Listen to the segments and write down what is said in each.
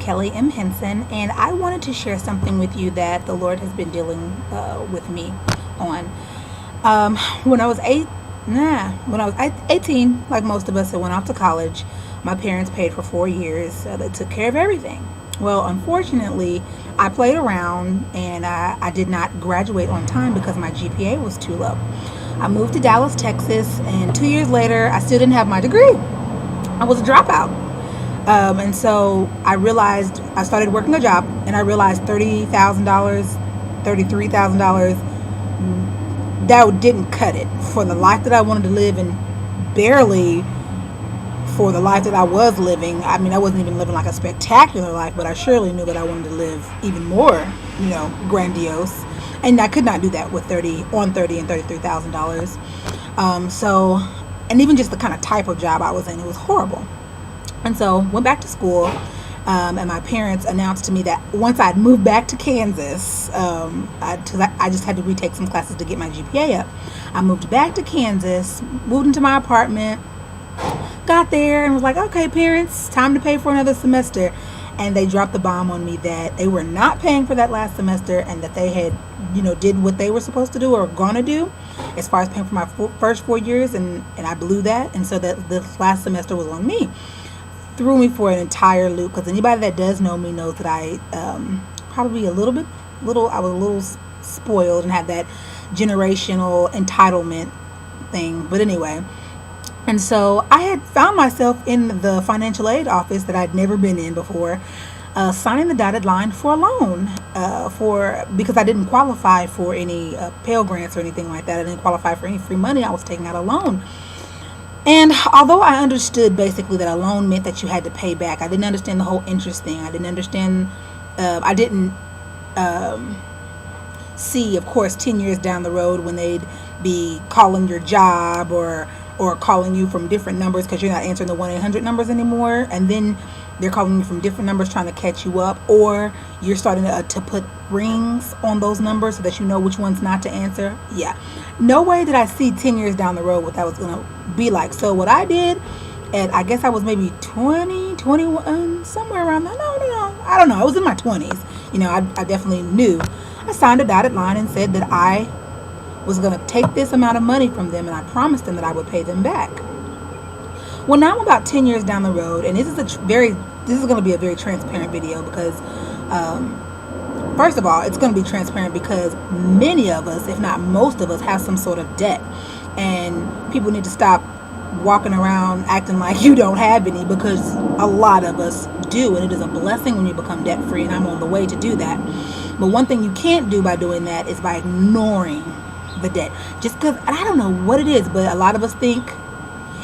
Kelly M. Henson, and I wanted to share something with you that the Lord has been dealing with me on. When I was when I was 18, like most of us, I went off to college. My parents paid for 4 years. They took care of everything. Well, unfortunately, I played around and I did not graduate on time because my GPA was too low. I moved to Dallas, Texas, and 2 years later, I still didn't have my degree. I was a dropout. And so I realized I started working a job, and I realized $30,000, $33,000, that didn't cut it for the life that I wanted to live, and barely for the life that I was living. I mean, I wasn't even living like a spectacular life, but I surely knew that I wanted to live even more, grandiose. And I could not do that with 30 and $33,000. So, and even just the kind of type of job I was in, it was horrible. And so went back to school, and my parents announced to me that once I'd moved back to Kansas, I just had to retake some classes to get my GPA up. I moved back to Kansas, moved into my apartment, got there and was like, okay, parents, time to pay for another semester. And they dropped the bomb on me that they were not paying for that last semester, and that they had, did what they were supposed to do or gonna do as far as paying for my first 4 years, and I blew that. And so that this last semester was on me. Threw me for an entire loop, because anybody that does know me knows that I probably I was a little spoiled and had that generational entitlement thing. But anyway, and so I had found myself in the financial aid office that I'd never been in before, signing the dotted line for a loan, because I didn't qualify for any Pell Grants or anything like that. I didn't qualify for any free money. I was taking out a loan. And although I understood basically that a loan meant that you had to pay back, I didn't understand the whole interest thing. I didn't understand, I didn't see, of course, 10 years down the road when they'd be calling your job or calling you from different numbers because you're not answering the 1-800 numbers anymore. And then they're calling you from different numbers trying to catch you up, or you're starting to put rings on those numbers so that you know which ones not to answer. Yeah. No way did I see 10 years down the road what that was going to be like. So what I did, and I guess I was maybe 20, 21, somewhere around that. No. I don't know. I was in my 20s. I definitely knew. I signed a dotted line and said that I was going to take this amount of money from them, and I promised them that I would pay them back. Well, now I'm about 10 years down the road, and this is going to be a very transparent video because, first of all, it's going to be transparent because many of us, if not most of us, have some sort of debt, and people need to stop walking around acting like you don't have any, because a lot of us do, and it is a blessing when you become debt free, and I'm on the way to do that. But one thing you can't do by doing that is by ignoring the debt. Just because, I don't know what it is, but a lot of us think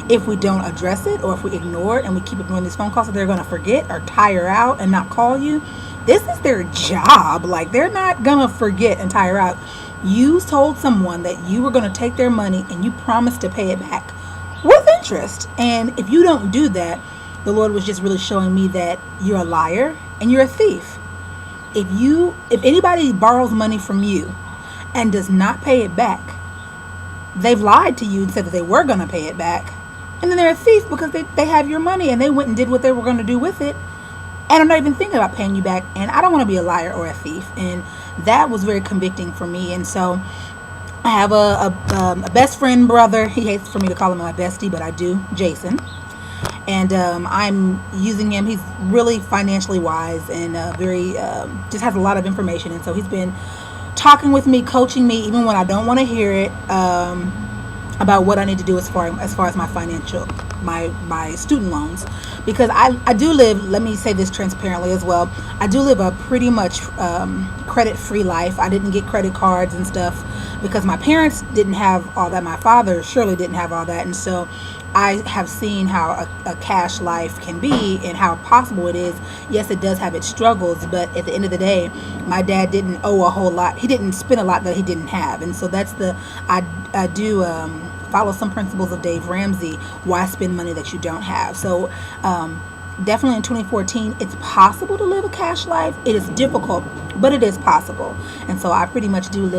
if we don't address it, or if we ignore it and we keep ignoring these phone calls, that they're going to forget or tire out and not call you. This is their job. Like, they're not going to forget and tire out. You told someone that you were going to take their money and you promised to pay it back with interest. And if you don't do that, the Lord was just really showing me that you're a liar and you're a thief. If anybody borrows money from you and does not pay it back, they've lied to you and said that they were going to pay it back. And then they're a thief because they have your money and they went and did what they were going to do with it. And I'm not even thinking about paying you back. And I don't want to be a liar or a thief. And that was very convicting for me. And so I have a best friend brother. He hates for me to call him my bestie, but I do, Jason. And I'm using him. He's really financially wise and just has a lot of information. And so he's been talking with me, coaching me, even when I don't want to hear it, about what I need to do as far as my financial, my student loans, because I do live, let me say this transparently as well, I do live a pretty much credit-free life. I didn't get credit cards and stuff because my parents didn't have all that. My father surely didn't have all that. And so I have seen how a cash life can be and how possible it is. Yes, it does have its struggles, but at the end of the day, my dad didn't owe a whole lot. He didn't spend a lot that he didn't have. And so that's I do follow some principles of Dave Ramsey. Why spend money that you don't have? So definitely in 2014, it's possible to live a cash life. It is difficult, but it is possible. And so I pretty much do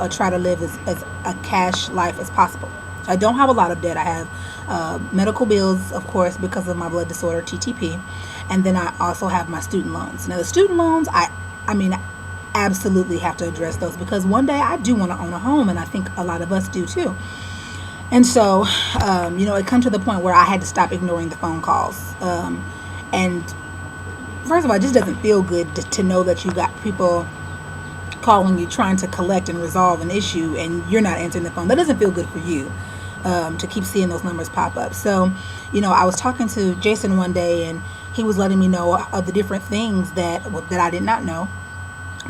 try to live as a cash life as possible. I don't have a lot of debt. I have medical bills, of course, because of my blood disorder, TTP, and then I also have my student loans. Now, the student loans, I mean, absolutely have to address those because one day I do want to own a home, and I think a lot of us do too. And so, it come to the point where I had to stop ignoring the phone calls. And first of all, it just doesn't feel good to know that you got people calling you trying to collect and resolve an issue and you're not answering the phone. That doesn't feel good for you, to keep seeing those numbers pop up. So, I was talking to Jason one day and he was letting me know of the different things that I did not know,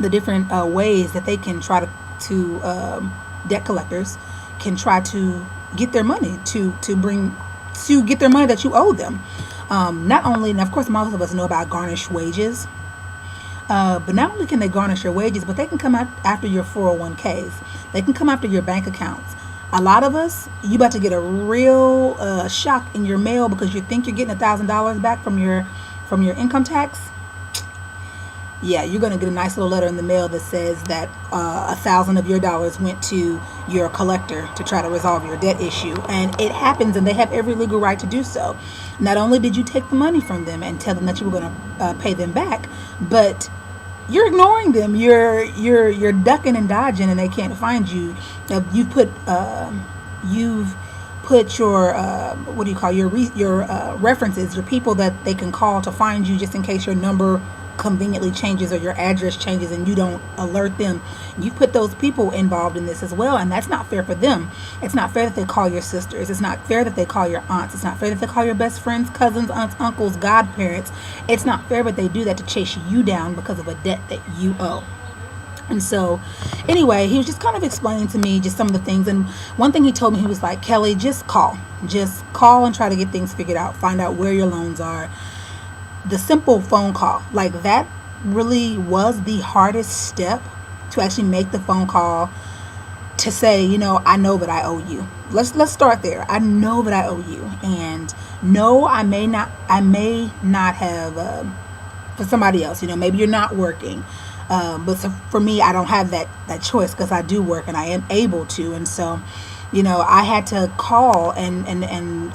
the different ways that they can try to debt collectors can try to get their money to get their money that you owe them. Not only, and of course, most of us know about garnished wages, but not only can they garnish your wages, but they can come out after your 401ks. They can come after your bank accounts. A lot of us, you about to get a real shock in your mail because you think you're getting $1,000 back from your income tax. Yeah, you're going to get a nice little letter in the mail that says that 1,000 of your dollars went to your collector to try to resolve your debt issue. And it happens, and they have every legal right to do so. Not only did you take the money from them and tell them that you were going to pay them back, but you're ignoring them. You're ducking and dodging, and they can't find you. You've put your what do you call your references, your people that they can call to find you, just in case your number conveniently changes or your address changes and you don't alert them. You put those people involved in this as well, and that's not fair for them. It's not fair that they call your sisters. It's not fair that they call your aunts. It's not fair that they call your best friends, cousins, aunts, uncles, godparents. It's not fair that they do that to chase you down because of a debt that you owe. And so, anyway, he was just kind of explaining to me just some of the things. And one thing he told me, he was like, Kelly, just call and try to get things figured out. Find out where your loans are. The simple phone call, like that really was the hardest step, to actually make the phone call to say, I know that I owe you. Let's start there. I know that I owe you. And no, I may not have, for somebody else, maybe you're not working. But so for me, I don't have that choice because I do work and I am able to. And so, I had to call and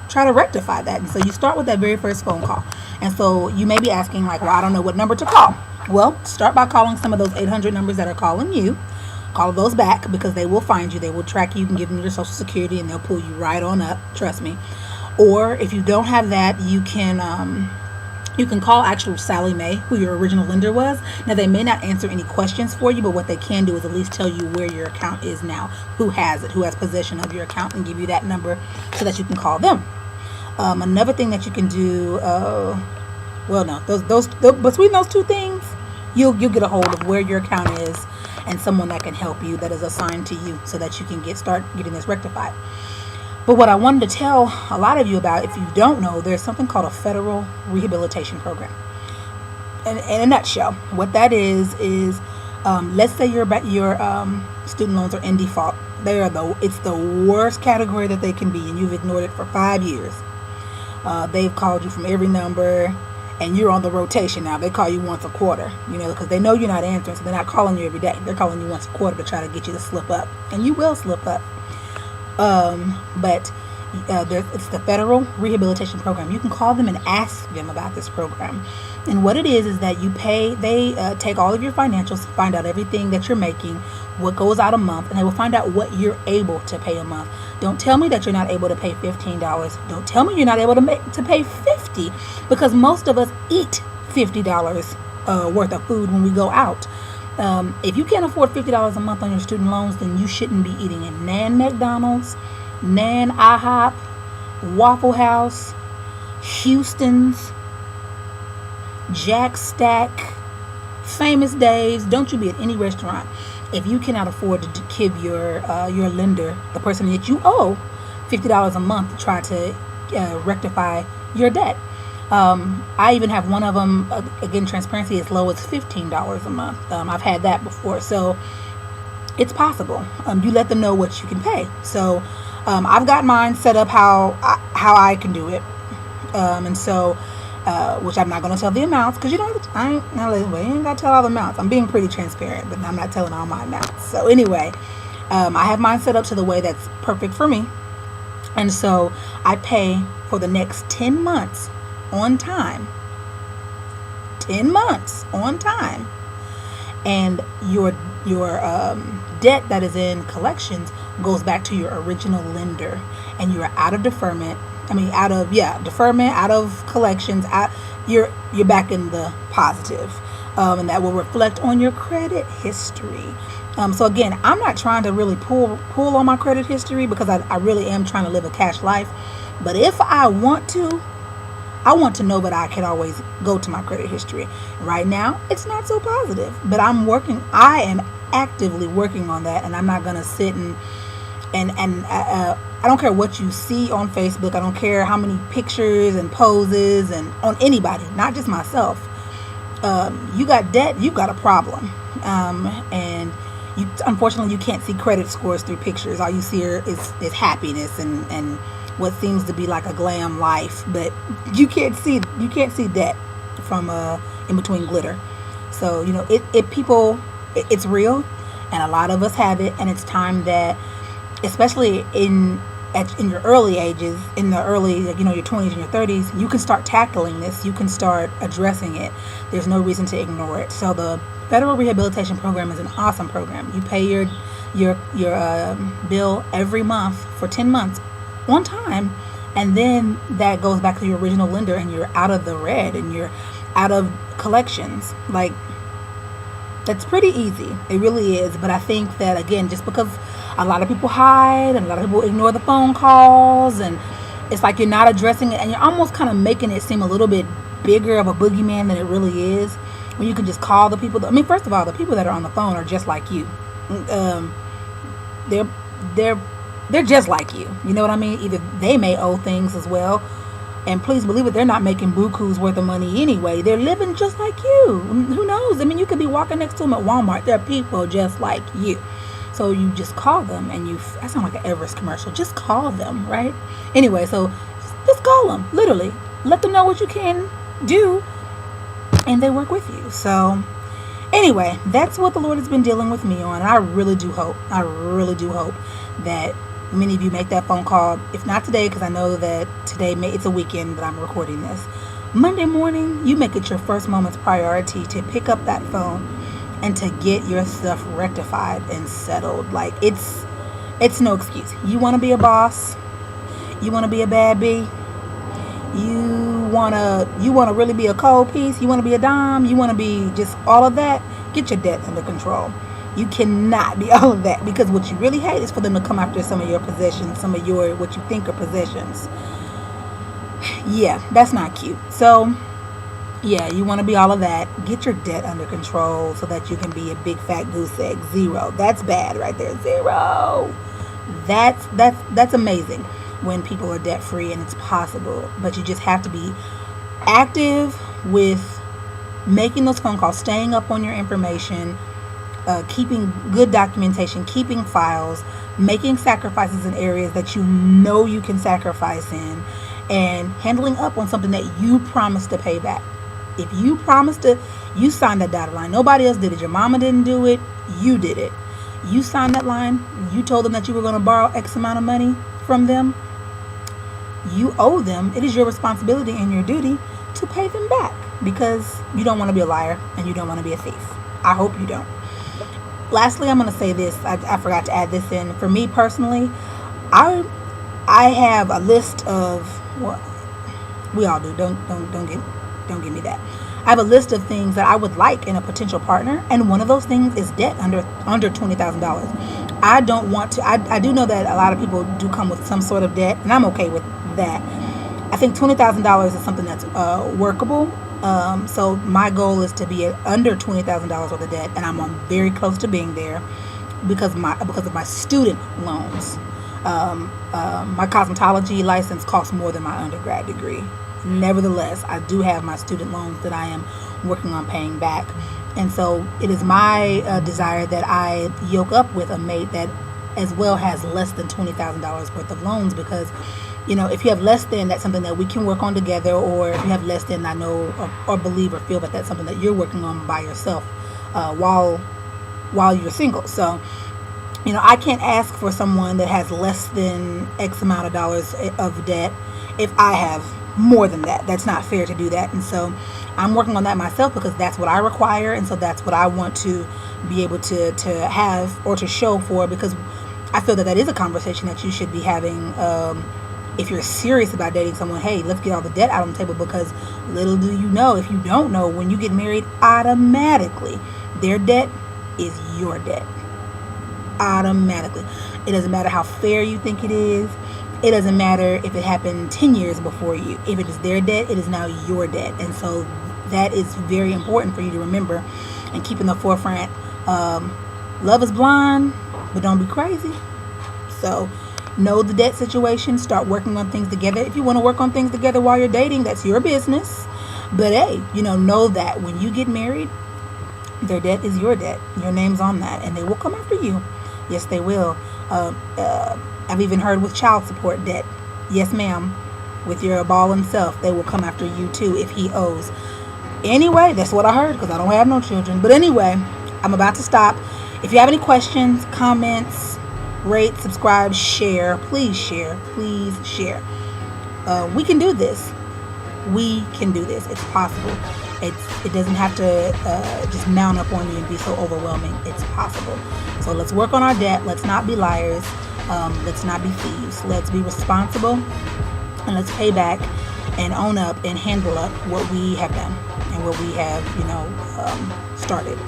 try to rectify that. And so you start with that very first phone call. And so you may be asking, like, well, I don't know what number to call. Well, start by calling some of those 800 numbers that are calling you. Call those back because they will find you. They will track you. You can give them your social security and they'll pull you right on up. Trust me. Or if you don't have that, you can call actual Sally Mae, who your original lender was. Now, they may not answer any questions for you, but what they can do is at least tell you where your account is now, who has it, who has possession of your account, and give you that number so that you can call them. Another thing that you can do, between those two things, you'll get a hold of where your account is and someone that can help you, that is assigned to you, so that you can start getting this rectified. But what I wanted to tell a lot of you about, if you don't know, there's something called a federal rehabilitation program. And in a nutshell, what that is let's say your student loans are in default. It's the worst category that they can be, and you've ignored it for 5 years. They've called you from every number, and you're on the rotation now. They call you once a quarter, because they know you're not answering, so they're not calling you every day. They're calling you once a quarter to try to get you to slip up, and you will slip up. But it's the Federal Rehabilitation Program. You can call them and ask them about this program. And what it is that they take all of your financials, find out everything that you're making, what goes out a month, and they will find out what you're able to pay a month. Don't tell me that you're not able to pay $15. Don't tell me you're not able to pay $50, because most of us eat $50 worth of food when we go out. If you can't afford $50 a month on your student loans, then you shouldn't be eating in Nan McDonald's, Nan IHOP, Waffle House, Houston's, Jack Stack, Famous Dave's. Don't you be at any restaurant if you cannot afford to give your lender, the person that you owe, $50 a month to try to rectify your debt. I even have one of them, again, transparency, as low as $15 a month. I've had that before. So it's possible. You let them know what you can pay. So I've got mine set up how I can do it. And so, which I'm not going to tell the amounts, because I ain't got to tell all the amounts. I'm being pretty transparent, but I'm not telling all my amounts. So anyway, I have mine set up to the way that's perfect for me. And so I pay for the next 10 months on time. 10 months on time. And your debt that is in collections goes back to your original lender, and you're out of deferment. I mean, out of deferment, out of collections. You're back in the positive, and that will reflect on your credit history. So again, I'm not trying to really pull on my credit history because I really am trying to live a cash life. But if I want to, I want to know that I can always go to my credit history. Right now, it's not so positive, but I am actively working on that, and I'm not going to sit and I don't care what you see on Facebook. I don't care how many pictures and poses and on anybody, not just myself. You got debt, you got a problem. And unfortunately, you can't see credit scores through pictures. All you see is happiness and what seems to be like a glam life, but you can't see debt from in between glitter. So it's real, and a lot of us have it, and it's time that, especially in your early ages, in the early, your 20s and your 30s, you can start tackling this. You can start addressing it. There's no reason to ignore it. So the Federal Rehabilitation Program is an awesome program. You pay your bill every month for 10 months on time, and then that goes back to your original lender, and you're out of the red, and you're out of collections. Like, that's pretty easy. It really is. But I think that, again, just because a lot of people hide and a lot of people ignore the phone calls, and it's like you're not addressing it, and you're almost kind of making it seem a little bit bigger of a boogeyman than it really is, when you can just call the people. I mean, first of all, the people that are on the phone are just like you. They're just like you. You know what I mean? Either they may owe things as well, and please believe it, they're not making buku's worth of money anyway. They're living just like you. Who knows? I mean, you could be walking next to them at Walmart. They're people just like you. So you just call them, and that sounds like an Everest commercial. Just call them, right? Anyway, so just call them. Literally, let them know what you can do, and they work with you. So anyway, that's what the Lord has been dealing with me on. And I really do hope that many of you make that phone call. If not today, because I know that today it's a weekend that I'm recording this. Monday morning, you make it your first moment's priority to pick up that phone and to get your stuff rectified and settled. Like, it's no excuse. You want to be a boss, you want to be a bad bee, you want to really be a cold piece, you want to be a dime, you want to be just all of that. Get your debt under control. You cannot be all of that, because what you really hate is for them to come after some of your possessions, some of your what you think are possessions. Yeah, that's not cute. So yeah, you want to be all of that. Get your debt under control so that you can be a big fat goose egg. Zero. That's bad right there. Zero. That's amazing when people are debt free, and it's possible. But you just have to be active with making those phone calls, staying up on your information, keeping good documentation, keeping files, making sacrifices in areas that you know you can sacrifice in, and handling up on something that you promised to pay back. If you promised to, you signed that dotted line. Nobody else did it. Your mama didn't do it. You did it. You signed that line. You told them that you were going to borrow X amount of money from them. You owe them. It is your responsibility and your duty to pay them back, because you don't want to be a liar and you don't want to be a thief. I hope you don't. Lastly, I'm going to say this. I forgot to add this in. For me personally, I have a list of, well, we all do. Don't give me that. I have a list of things that I would like in a potential partner, and one of those things is debt under $20,000. I don't want to. I do know that a lot of people do come with some sort of debt, and I'm okay with that. I think $20,000 is something that's workable. So my goal is to be at under $20,000 worth of debt, and I'm very close to being there because of my student loans. My cosmetology license costs more than my undergrad degree. Nevertheless, I do have my student loans that I am working on paying back. And so it is my desire that I yoke up with a mate that as well has less than $20,000 worth of loans, because, if you have less than, that's something that we can work on together, or if you have less than, I know or believe or feel that that's something that you're working on by yourself while you're single. So I can't ask for someone that has less than X amount of dollars of debt if I have more than that. That's not fair to do that. And so I'm working on that myself because that's what I require. And so that's what I want to be able to have or to show for, because I feel that that is a conversation that you should be having. If you're serious about dating someone, hey, let's get all the debt out on the table, because little do you know, if you don't know, when you get married, automatically their debt is your debt. Automatically. It doesn't matter how fair you think it is. It doesn't matter if it happened 10 years before you. If it is their debt, it is now your debt. And so that is very important for you to remember and keep in the forefront. Love is blind, but don't be crazy. So know the debt situation. Start working on things together. If you want to work on things together while you're dating, that's your business. But hey, know that when you get married, their debt is your debt. Your name's on that, and they will come after you. Yes, they will. I've even heard with child support debt. Yes, ma'am. With your balling self, they will come after you too if he owes. Anyway, that's what I heard, because I don't have no children. But anyway, I'm about to stop. If you have any questions, comments, rate, subscribe, share. Please share. Please share. We can do this. We can do this. It's possible. It doesn't have to just mount up on you and be so overwhelming. It's possible. So let's work on our debt. Let's not be liars. Let's not be thieves. Let's be responsible, and let's pay back and own up and handle up what we have done and what we have, started.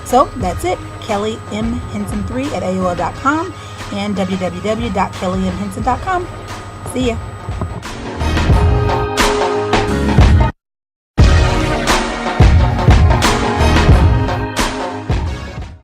So that's it. Kelly M. Henson 3 at AOL.com and www.kellymhenson.com. See ya.